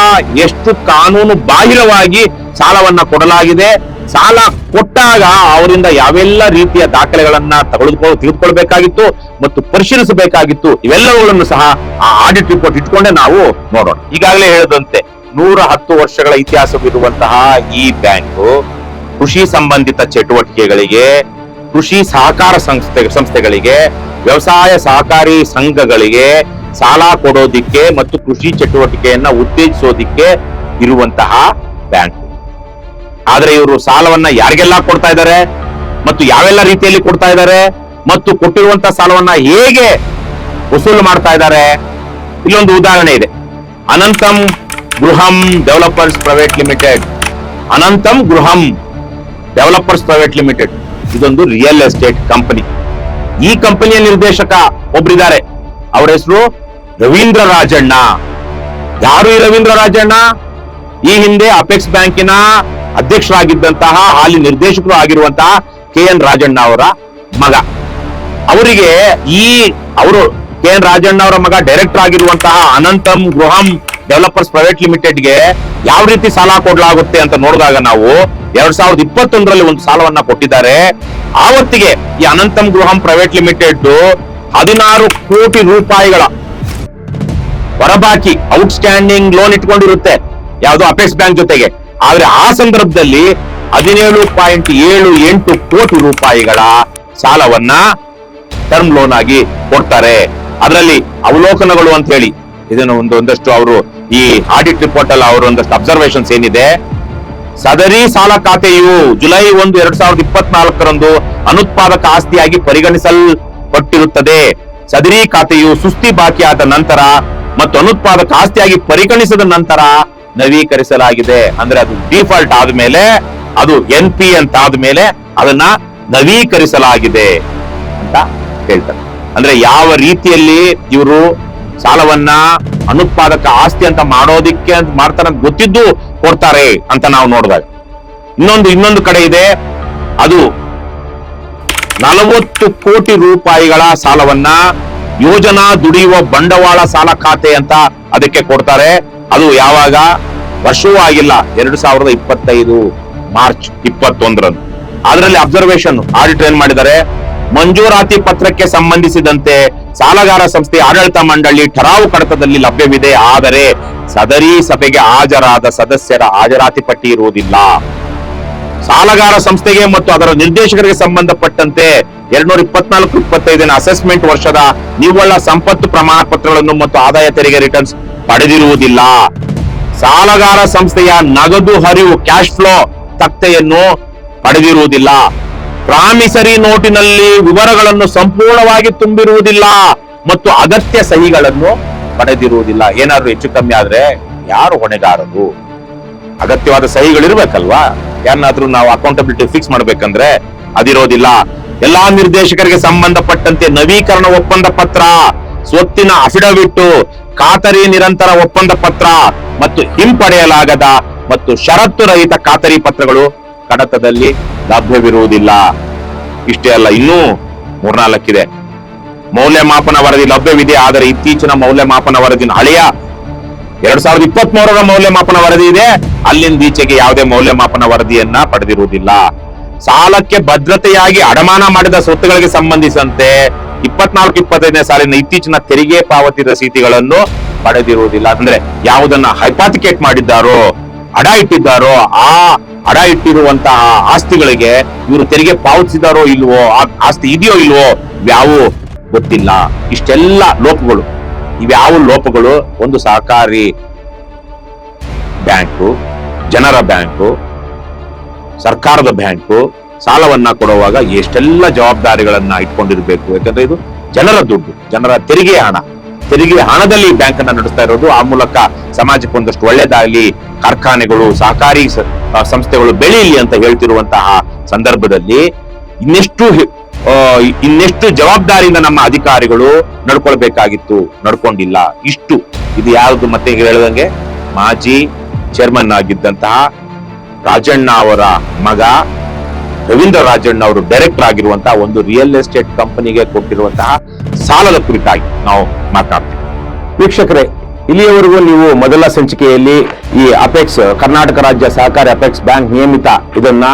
ಎಷ್ಟು ಕಾನೂನು ಬಾಹಿರವಾಗಿ ಸಾಲವನ್ನ ಕೊಡಲಾಗಿದೆ, ಸಾಲ ಕೊಟ್ಟಾಗ ಅವರಿಂದ ಯಾವೆಲ್ಲ ರೀತಿಯ ದಾಖಲೆಗಳನ್ನ ತೆಗೆದುಕೊಳ್ಬೇಕಾಗಿತ್ತು ಮತ್ತು ಪರಿಶೀಲಿಸಬೇಕಾಗಿತ್ತು, ಇವೆಲ್ಲವುಗಳನ್ನು ಸಹ ಆ ಆಡಿಟ್ ರಿಪೋರ್ಟ್ ಇಟ್ಕೊಂಡೆ ನಾವು ನೋಡೋಣ. ಈಗಾಗಲೇ ಹೇಳಿದಂತೆ 110 ವರ್ಷಗಳ ಇತಿಹಾಸವಿರುವಂತಹ ಈ ಬ್ಯಾಂಕು ಕೃಷಿ ಸಂಬಂಧಿತ ಚಟುವಟಿಕೆಗಳಿಗೆ, ಕೃಷಿ ಸಹಕಾರ ಸಂಸ್ಥೆಗಳಿಗೆ, ವ್ಯವಸಾಯ ಸಹಕಾರಿ ಸಂಘಗಳಿಗೆ ಸಾಲ ಕೊಡೋದಿಕ್ಕೆ ಮತ್ತು ಕೃಷಿ ಚಟುವಟಿಕೆಯನ್ನ ಉತ್ತೇಜಿಸೋದಿಕ್ಕೆ ಇರುವಂತಹ ಬ್ಯಾಂಕ್. ಆದ್ರೆ ಇವರು ಸಾಲವನ್ನ ಯಾರಿಗೆಲ್ಲ ಕೊಡ್ತಾ ಇದ್ದಾರೆ ಮತ್ತು ಯಾವೆಲ್ಲ ರೀತಿಯಲ್ಲಿ ಕೊಡ್ತಾ ಇದ್ದಾರೆ ಮತ್ತು ಕೊಟ್ಟಿರುವಂತಹ ಸಾಲವನ್ನ ಹೇಗೆ ವಸೂಲು ಮಾಡ್ತಾ ಇದ್ದಾರೆ, ಇಲ್ಲೊಂದು ಉದಾಹರಣೆ ಇದೆ. Anantam Griham developers private limited, Anantam Griham developers private limited ಇದೊಂದು ರಿಯಲ್ ಎಸ್ಟೇಟ್ ಕಂಪನಿ. ಈ ಕಂಪನಿಯ ನಿರ್ದೇಶಕ ಒಬ್ಬರಿದ್ದಾರೆ, ಅವರ ಹೆಸರು ರವೀಂದ್ರ ರಾಜಣ್ಣ. ಯಾರು ಈ ರವೀಂದ್ರ ರಾಜಣ್ಣ? ಈ ಹಿಂದೆ ಅಪೆಕ್ಸ್ ಬ್ಯಾಂಕಿನ ಅಧ್ಯಕ್ಷರಾಗಿದ್ದಂತಹ ಹಾಲಿ ನಿರ್ದೇಶಕರು ಆಗಿರುವಂತಹ KN ರಾಜಣ್ಣ ಅವರ ಮಗ. ಅವರಿಗೆ ಅವರು KN ರಾಜಣ್ಣ ಅವರ ಮಗ ಡೈರೆಕ್ಟರ್ ಆಗಿರುವಂತಹ ಅನಂತಂ ಗೃಹಂ ಡೆವಲಪರ್ಸ್ ಪ್ರೈವೇಟ್ ಲಿಮಿಟೆಡ್ಗೆ ಯಾವ ರೀತಿ ಸಾಲ ಕೊಡಲಾಗುತ್ತೆ ಅಂತ ನೋಡಿದಾಗ ನಾವು 2021ರಲ್ಲಿ ಒಂದು ಸಾಲವನ್ನ ಕೊಟ್ಟಿದ್ದಾರೆ. ಆವತ್ತಿಗೆ ಈ ಅನಂತಂ ಗೃಹಂ ಪ್ರೈವೇಟ್ ಲಿಮಿಟೆಡ್ 16 ಕೋಟಿ ರೂಪಾಯಿಗಳ ಹೊರಬಾಕಿ ಔಟ್ಸ್ಟ್ಯಾಂಡಿಂಗ್ ಲೋನ್ ಇಟ್ಕೊಂಡಿರುತ್ತೆ, ಯಾವುದು ಅಪೆಕ್ಸ್ ಬ್ಯಾಂಕ್ ಜೊತೆಗೆ. ಆದ್ರೆ ಆ ಸಂದರ್ಭದಲ್ಲಿ 17.78 ಕೋಟಿ ರೂಪಾಯಿಗಳ ಸಾಲವನ್ನ ಟರ್ಮ್ ಲೋನ್ ಆಗಿ ಕೊಡ್ತಾರೆ. ಅದರಲ್ಲಿ ಅವಲೋಕನಗಳು ಅಂತ ಹೇಳಿ ಇದನ್ನು ಒಂದಷ್ಟು ಅವರು ಈ ಆಡಿಟ್ ರಿಪೋರ್ಟ್ ಅಲ್ಲಿ ಅವರು ಒಂದಷ್ಟು ಅಬ್ಸರ್ವೇಷನ್ಸ್ ಏನಿದೆ, ಸದರಿ ಸಾಲ ಖಾತೆಯು ಜುಲೈ 1, 2024ರಂದು ಅನುತ್ಪಾದಕ ಆಸ್ತಿಯಾಗಿ ಪರಿಗಣಿಸಲ್ಪಟ್ಟಿರುತ್ತದೆ. ಸದರಿ ಖಾತೆಯು ಸುಸ್ತಿ ಬಾಕಿಯಾದ ನಂತರ ಮತ್ತು ಅನುತ್ಪಾದಕ ಆಸ್ತಿಯಾಗಿ ಪರಿಗಣಿಸಿದ ನಂತರ ನವೀಕರಿಸಲಾಗಿದೆ. ಅಂದ್ರೆ ಅದು ಡಿಫಾಲ್ಟ್ ಆದ್ಮೇಲೆ, ಅದು NP ಅಂತ ಆದ್ಮೇಲೆ ಅದನ್ನ ನವೀಕರಿಸಲಾಗಿದೆ ಅಂತ ಹೇಳ್ತಾರೆ. ಅಂದ್ರೆ ಯಾವ ರೀತಿಯಲ್ಲಿ ಇವರು ಸಾಲವನ್ನ ಅನುತ್ಪಾದಕ ಆಸ್ತಿ ಅಂತ ಮಾಡೋದಿಕ್ಕೆ ಮಾಡ್ತಾರೆ ಗೊತ್ತಿದ್ದು ಕೊಡ್ತಾರೆ ಅಂತ ನಾವು ನೋಡಿದಾಗ, ಇನ್ನೊಂದು ಕಡೆ ಇದೆ, ಅದು 40 ಕೋಟಿ ರೂಪಾಯಿಗಳ ಸಾಲವನ್ನ ಯೋಜನಾ ದುಡಿಯುವ ಬಂಡವಾಳ ಸಾಲ ಖಾತೆ ಅಂತ ಅದಕ್ಕೆ ಕೊಡ್ತಾರೆ. ಅದು ಯಾವಾಗ ವರ್ಷವೂ ಆಗಿಲ್ಲ, 2025 ಮಾರ್ಚ್ 21ರಂದು. ಅದರಲ್ಲಿ ಅಬ್ಸರ್ವೇಷನ್ ಆಡಿಟ್ ಏನ್ ಮಾಡಿದ್ದಾರೆ, ಮಂಜೂರಾತಿ ಪತ್ರಕ್ಕೆ ಸಂಬಂಧಿಸಿದಂತೆ ಸಾಲಗಾರ ಸಂಸ್ಥೆ ಆಡಳಿತ ಮಂಡಳಿ ಠರಾವು ಕಡತದಲ್ಲಿ ಲಭ್ಯವಿದೆ. ಆದರೆ ಸದರಿ ಸಭೆಗೆ ಹಾಜರಾದ ಸದಸ್ಯರ ಹಾಜರಾತಿ ಪಟ್ಟಿ ಇರುವುದಿಲ್ಲ. ಸಾಲಗಾರ ಸಂಸ್ಥೆಗೆ ಮತ್ತು ಅದರ ನಿರ್ದೇಶಕರಿಗೆ ಸಂಬಂಧಪಟ್ಟಂತೆ 2024-25 ಅಸೆಸ್ಮೆಂಟ್ ವರ್ಷದ ನಿವ್ವಳ ಸಂಪತ್ತು ಪ್ರಮಾಣ ಪತ್ರಗಳನ್ನು ಮತ್ತು ಆದಾಯ ತೆರಿಗೆ ರಿಟರ್ನ್ಸ್ ಪಡೆದಿರುವುದಿಲ್ಲ. ಸಾಲಗಾರ ಸಂಸ್ಥೆಯ ನಗದು ಹರಿವು ಕ್ಯಾಶ್ ಫ್ಲೋ ತಕ್ತೆಯನ್ನು ಪಡೆದಿರುವುದಿಲ್ಲ. ಪ್ರಾಮಿಸರಿ ನೋಟಿನಲ್ಲಿ ವಿವರಗಳನ್ನು ಸಂಪೂರ್ಣವಾಗಿ ತುಂಬಿರುವುದಿಲ್ಲ ಮತ್ತು ಅಗತ್ಯ ಸಹಿಗಳನ್ನು ಪಡೆದಿರುವುದಿಲ್ಲ. ಏನಾದ್ರೂ ಹೆಚ್ಚು ಕಮ್ಮಿ ಆದ್ರೆ ಯಾರು ಹೊಣೆಗಾರರು? ಅಗತ್ಯವಾದ ಸಹಿಗಳಿರ್ಬೇಕಲ್ವಾ? ಯಾರನ್ನಾದ್ರೂ ನಾವು ಅಕೌಂಟಬಿಲಿಟಿ ಫಿಕ್ಸ್ ಮಾಡ್ಬೇಕಂದ್ರೆ ಅದಿರೋದಿಲ್ಲ. ಎಲ್ಲಾ ನಿರ್ದೇಶಕರಿಗೆ ಸಂಬಂಧಪಟ್ಟಂತೆ ನವೀಕರಣ ಒಪ್ಪಂದ ಪತ್ರ, ಸ್ವತ್ತಿನ ಅಫಿಡವಿಟ್, ಖಾತರಿ ನಿರಂತರ ಒಪ್ಪಂದ ಪತ್ರ ಮತ್ತು ಹಿಂಪಡೆಯಲಾಗದ ಮತ್ತು ಷರತ್ತು ರಹಿತ ಖಾತರಿ ಪತ್ರಗಳು ಕಡತದಲ್ಲಿ ಲಭ್ಯವಿರುವುದಿಲ್ಲ. ಇಷ್ಟೇ ಅಲ್ಲ, ಇನ್ನೂ 3-4 ಇದೆ. ಮೌಲ್ಯಮಾಪನ ವರದಿ ಲಭ್ಯವಿದೆ, ಆದರೆ ಇತ್ತೀಚಿನ ಮೌಲ್ಯಮಾಪನ ವರದಿನ ಹಳೆಯ 2023ರ ಮೌಲ್ಯಮಾಪನ ವರದಿ ಇದೆ, ಅಲ್ಲಿಂದ ಈಚೆಗೆ ಯಾವುದೇ ಮೌಲ್ಯಮಾಪನ ವರದಿಯನ್ನ ಪಡೆದಿರುವುದಿಲ್ಲ. ಸಾಲಕ್ಕೆ ಭದ್ರತೆಯಾಗಿ ಅಡಮಾನ ಮಾಡಿದ ಸ್ವತ್ತುಗಳಿಗೆ ಸಂಬಂಧಿಸಿದಂತೆ 24-25ನೇ ಸಾಲಿನ ಇತ್ತೀಚಿನ ತೆರಿಗೆ ಪಾವತಿ ರಸೀತಿಗಳನ್ನು ಪಡೆದಿರುವುದಿಲ್ಲ. ಅಂದ್ರೆ ಯಾವುದನ್ನ ಹೈಪಾಥಿಕೇಟ್ ಮಾಡಿದ್ದಾರೋ, ಅಡ ಇಟ್ಟಿದ್ದಾರೋ, ಆ ಅಡ ಇಟ್ಟಿರುವಂತಹ ಆಸ್ತಿಗಳಿಗೆ ಇವರು ತೆರಿಗೆ ಪಾವತಿಸಿದಾರೋ ಇಲ್ವೋ, ಆ ಆಸ್ತಿ ಇದೆಯೋ ಇಲ್ವೋ, ಇವ್ಯಾವು ಗೊತ್ತಿಲ್ಲ. ಇಷ್ಟೆಲ್ಲ ಲೋಪಗಳು, ಇವ್ಯಾವ ಲೋಪಗಳು ಒಂದು ಸಹಕಾರಿ ಬ್ಯಾಂಕು, ಜನರ ಬ್ಯಾಂಕು, ಸರ್ಕಾರದ ಬ್ಯಾಂಕು ಸಾಲವನ್ನ ಕೊಡುವಾಗ ಎಷ್ಟೆಲ್ಲ ಜವಾಬ್ದಾರಿಗಳನ್ನ ಇಟ್ಕೊಂಡಿರ್ಬೇಕು. ಯಾಕಂದ್ರೆ ಇದು ಜನರ ದುಡ್ಡು, ಜನರ ತೆರಿಗೆ ಹಣ, ತೆರಿಗೆ ಹಣದಲ್ಲಿ ಬ್ಯಾಂಕ್ ಅನ್ನ ನಡೆಸ್ತಾ ಇರೋದು. ಆ ಮೂಲಕ ಸಮಾಜಕ್ಕೆ ಒಂದಷ್ಟು ಒಳ್ಳೆದಾಗಲಿ, ಕಾರ್ಖಾನೆಗಳು, ಸಹಕಾರಿ ಸಂಸ್ಥೆಗಳು ಬೆಳೆಯಲಿ ಅಂತ ಹೇಳ್ತಿರುವಂತಹ ಸಂದರ್ಭದಲ್ಲಿ ಇನ್ನೆಷ್ಟು ಜವಾಬ್ದಾರಿಯಿಂದ ನಮ್ಮ ಅಧಿಕಾರಿಗಳು ನಡ್ಕೊಳ್ಬೇಕಾಗಿತ್ತು, ನಡ್ಕೊಂಡಿಲ್ಲ. ಇದು ಯಾವುದು? ಮತ್ತೆ ಹೇಳಿದಂಗೆ ಮಾಜಿ ಚೇರ್ಮನ್ ಆಗಿದ್ದಂತಹ ರಾಜಣ್ಣ ಅವರ ಮಗ ರವೀಂದ್ರ ರಾಜಣ್ಣ ಅವರು ಡೈರೆಕ್ಟರ್ ಆಗಿರುವಂತಹ ಒಂದು ರಿಯಲ್ ಎಸ್ಟೇಟ್ ಕಂಪನಿಗೆ ಕೊಟ್ಟಿರುವಂತಹ ಸಾಲದ ಕುರಿತಾಗಿ ನಾವು ಮಾತನಾಡ್ತೀವಿ. ವೀಕ್ಷಕರೇ, ಇಲ್ಲಿಯವರೆಗೂ ನೀವು ಮೊದಲ ಸಂಚಿಕೆಯಲ್ಲಿ ಈ ಅಪೆಕ್ಸ್, ಕರ್ನಾಟಕ ರಾಜ್ಯ ಸಹಕಾರಿ ಅಪೆಕ್ಸ್ ಬ್ಯಾಂಕ್ ನಿಯಮಿತ, ಇದನ್ನ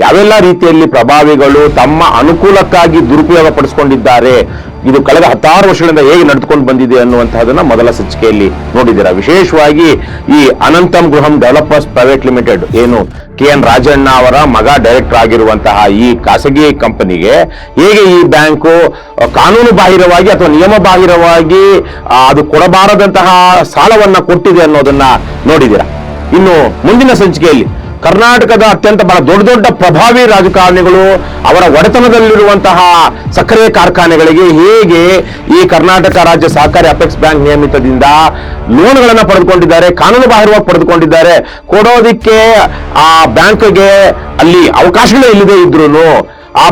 ಯಾವೆಲ್ಲ ರೀತಿಯಲ್ಲಿ ಪ್ರಭಾವಿಗಳು ತಮ್ಮ ಅನುಕೂಲಕ್ಕಾಗಿ ದುರುಪಯೋಗ ಪಡಿಸಿಕೊಂಡಿದ್ದಾರೆ, ಇದು ಕಳೆದ 16 ವರ್ಷಗಳಿಂದ ಹೇಗೆ ನಡೆದುಕೊಂಡು ಬಂದಿದೆ ಅನ್ನುವಂತಹದನ್ನ ಮೊದಲ ಸಂಚಿಕೆಯಲ್ಲಿ ನೋಡಿದ್ದೀರಾ. ವಿಶೇಷವಾಗಿ ಈ ಅನಂತಂ ಗೃಹಂ ಡೆವಲಪರ್ಸ್ ಪ್ರೈವೇಟ್ ಲಿಮಿಟೆಡ್, ಏನು KN ರಾಜಣ್ಣ ಅವರ ಮಗ ಡೈರೆಕ್ಟರ್ ಆಗಿರುವಂತಹ ಈ ಖಾಸಗಿ ಕಂಪನಿಗೆ ಹೇಗೆ ಈ ಬ್ಯಾಂಕು ಕಾನೂನು ಬಾಹಿರವಾಗಿ ಅಥವಾ ನಿಯಮ ಬಾಹಿರವಾಗಿ ಅದು ಕೊಡಬಾರದಂತಹ ಸಾಲವನ್ನ ಕೊಟ್ಟಿದೆ ಅನ್ನೋದನ್ನ ನೋಡಿದ್ದೀರಾ. ಇನ್ನು ಮುಂದಿನ ಸಂಚಿಕೆಯಲ್ಲಿ ಕರ್ನಾಟಕದ ಅತ್ಯಂತ ಬಹಳ ದೊಡ್ಡ ಪ್ರಭಾವಿ ರಾಜಕಾರಣಿಗಳು ಅವರ ಒಡೆತನದಲ್ಲಿರುವಂತಹ ಸಕ್ಕರೆ ಕಾರ್ಖಾನೆಗಳಿಗೆ ಹೇಗೆ ಈ ಕರ್ನಾಟಕ ರಾಜ್ಯ ಸಹಕಾರಿ ಅಪೆಕ್ಸ್ ಬ್ಯಾಂಕ್ ನಿಯಮಿತದಿಂದ ಲೋನ್ಗಳನ್ನ ಪಡೆದುಕೊಂಡಿದ್ದಾರೆ, ಕಾನೂನು ಬಾಹಿರವಾಗಿ ಪಡೆದುಕೊಂಡಿದ್ದಾರೆ, ಕೊಡೋದಿಕ್ಕೆ ಆ ಬ್ಯಾಂಕ್ಗೆ ಅಲ್ಲಿ ಅವಕಾಶಗಳೇ ಇಲ್ಲದೆ ಇದ್ರು ಆ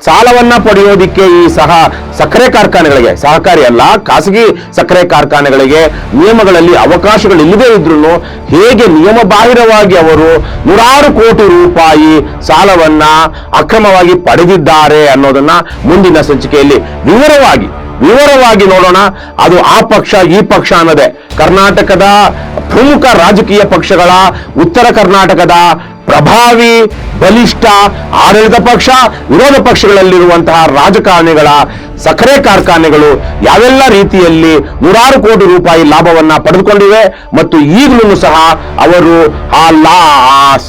ಸಾಲವನ್ನ ಪಡೆಯೋದಿಕ್ಕೆ ಈ ಸಕ್ಕರೆ ಕಾರ್ಖಾನೆಗಳಿಗೆ, ಸಹಕಾರಿ ಅಲ್ಲ ಖಾಸಗಿ ಸಕ್ಕರೆ ಕಾರ್ಖಾನೆಗಳಿಗೆ ನಿಯಮಗಳಲ್ಲಿ ಅವಕಾಶಗಳಿಲ್ಲದೆ ಇದ್ರು ಹೇಗೆ ನಿಯಮ ಬಾಹಿರವಾಗಿ ಅವರು 100 ಕೋಟಿ ರೂಪಾಯಿ ಸಾಲವನ್ನ ಅಕ್ರಮವಾಗಿ ಪಡೆದಿದ್ದಾರೆ ಅನ್ನೋದನ್ನ ಮುಂದಿನ ಸಂಚಿಕೆಯಲ್ಲಿ ವಿವರವಾಗಿ ನೋಡೋಣ. ಅದು ಆ ಪಕ್ಷ ಈ ಪಕ್ಷ ಅನ್ನೋದೇ ಕರ್ನಾಟಕದ ಪ್ರಮುಖ ರಾಜಕೀಯ ಪಕ್ಷಗಳ, ಉತ್ತರ ಕರ್ನಾಟಕದ ಪ್ರಭಾವಿ ಬಲಿಷ್ಠ ಆಡಳಿತ ಪಕ್ಷ, ವಿರೋಧ ಪಕ್ಷಗಳಲ್ಲಿರುವಂತಹ ರಾಜಕಾರಣಿಗಳ ಸಕ್ಕರೆ ಕಾರ್ಖಾನೆಗಳು ಯಾವೆಲ್ಲ ರೀತಿಯಲ್ಲಿ 100 ಕೋಟಿ ರೂಪಾಯಿ ಲಾಭವನ್ನ ಪಡೆದುಕೊಂಡಿವೆ ಮತ್ತು ಈಗಲೂ ಸಹ ಅವರು ಆ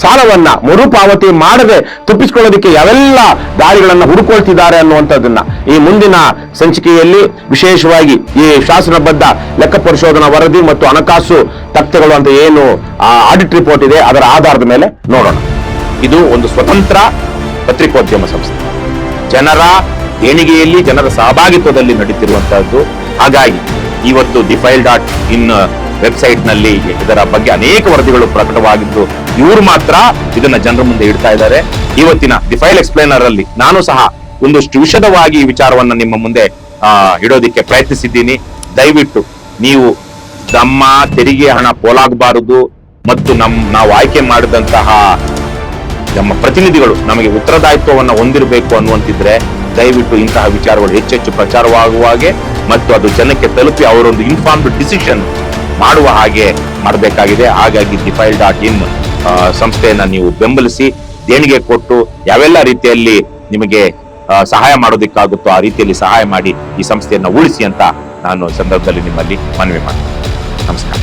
ಸಾಲವನ್ನ ಮರುಪಾವತಿ ಮಾಡದೆ ತಪ್ಪಿಸಿಕೊಳ್ಳೋದಕ್ಕೆ ಯಾವೆಲ್ಲ ದಾರಿಗಳನ್ನ ಹುಡುಕೊಳ್ತಿದ್ದಾರೆ ಅನ್ನುವಂಥದ್ದನ್ನ ಈ ಮುಂದಿನ ಸಂಚಿಕೆಯಲ್ಲಿ ವಿಶೇಷವಾಗಿ ಈ ಶಾಸನಬದ್ಧ ಲೆಕ್ಕ ಪರಿಶೋಧನಾ ವರದಿ ಮತ್ತು ಹಣಕಾಸು ತಥ್ಯಗಳು ಅಂತ ಏನು ಆಡಿಟ್ ರಿಪೋರ್ಟ್ ಇದೆ ಅದರ ಆಧಾರದ ಮೇಲೆ ನೋಡೋಣ. ಇದು ಒಂದು ಸ್ವತಂತ್ರ ಪತ್ರಿಕೋದ್ಯಮ ಸಂಸ್ಥೆ, ಜನರ ದೇಣಿಗೆಯಲ್ಲಿ, ಜನರ ಸಹಭಾಗಿತ್ವದಲ್ಲಿ ನಡೀತಿರುವಂತಹದ್ದು. ಹಾಗಾಗಿ ಇವತ್ತು DeFile.in ವೆಬ್ಸೈಟ್ ನಲ್ಲಿ ಇದರ ಬಗ್ಗೆ ಅನೇಕ ವರದಿಗಳು ಪ್ರಕಟವಾಗಿದ್ದು, ಇವರು ಮಾತ್ರ ಇದನ್ನ ಜನರ ಮುಂದೆ ಇಡ್ತಾ ಇದ್ದಾರೆ. ಇವತ್ತಿನ DeFile ಎಕ್ಸ್ಪ್ಲೇನರ್ ಅಲ್ಲಿ ನಾನು ಸಹ ಒಂದಷ್ಟು ವಿಶದವಾಗಿ ಈ ವಿಚಾರವನ್ನ ನಿಮ್ಮ ಮುಂದೆ ಇಡೋದಿಕ್ಕೆ ಪ್ರಯತ್ನಿಸಿದ್ದೀನಿ. ದಯವಿಟ್ಟು ನೀವು ನಮ್ಮ ತೆರಿಗೆ ಹಣ ಪೋಲಾಗಬಾರದು ಮತ್ತು ನಾವು ಆಯ್ಕೆ ಮಾಡಿದಂತಹ ನಮ್ಮ ಪ್ರತಿನಿಧಿಗಳು ನಮಗೆ ಉತ್ತರದಾಯಿತ್ವವನ್ನು ಹೊಂದಿರಬೇಕು ಅನ್ನುವಂತಿದ್ರೆ ದಯವಿಟ್ಟು ಇಂತಹ ವಿಚಾರಗಳು ಹೆಚ್ಚೆಚ್ಚು ಪ್ರಚಾರವಾಗುವ ಹಾಗೆ ಮತ್ತು ಅದು ಜನಕ್ಕೆ ತಲುಪಿ ಅವರೊಂದು ಇನ್ಫಾರ್ಮ್ಡ್ ಡಿಸಿಷನ್ ಮಾಡುವ ಹಾಗೆ ಮಾಡಬೇಕಾಗಿದೆ. ಹಾಗಾಗಿ defile.in ಸಂಸ್ಥೆಯನ್ನ ನೀವು ಬೆಂಬಲಿಸಿ ದೇಣಿಗೆ ಕೊಟ್ಟು ಯಾವೆಲ್ಲ ರೀತಿಯಲ್ಲಿ ನಿಮಗೆ ಸಹಾಯ ಮಾಡೋದಕ್ಕಾಗುತ್ತೋ ಆ ರೀತಿಯಲ್ಲಿ ಸಹಾಯ ಮಾಡಿ ಈ ಸಂಸ್ಥೆಯನ್ನ ಉಳಿಸಿ ಅಂತ ನಾನು ಸಂದರ್ಭದಲ್ಲಿ ನಿಮ್ಮಲ್ಲಿ ಮನವಿ ಮಾಡ್ತೀನಿ. ನಮಸ್ಕಾರ.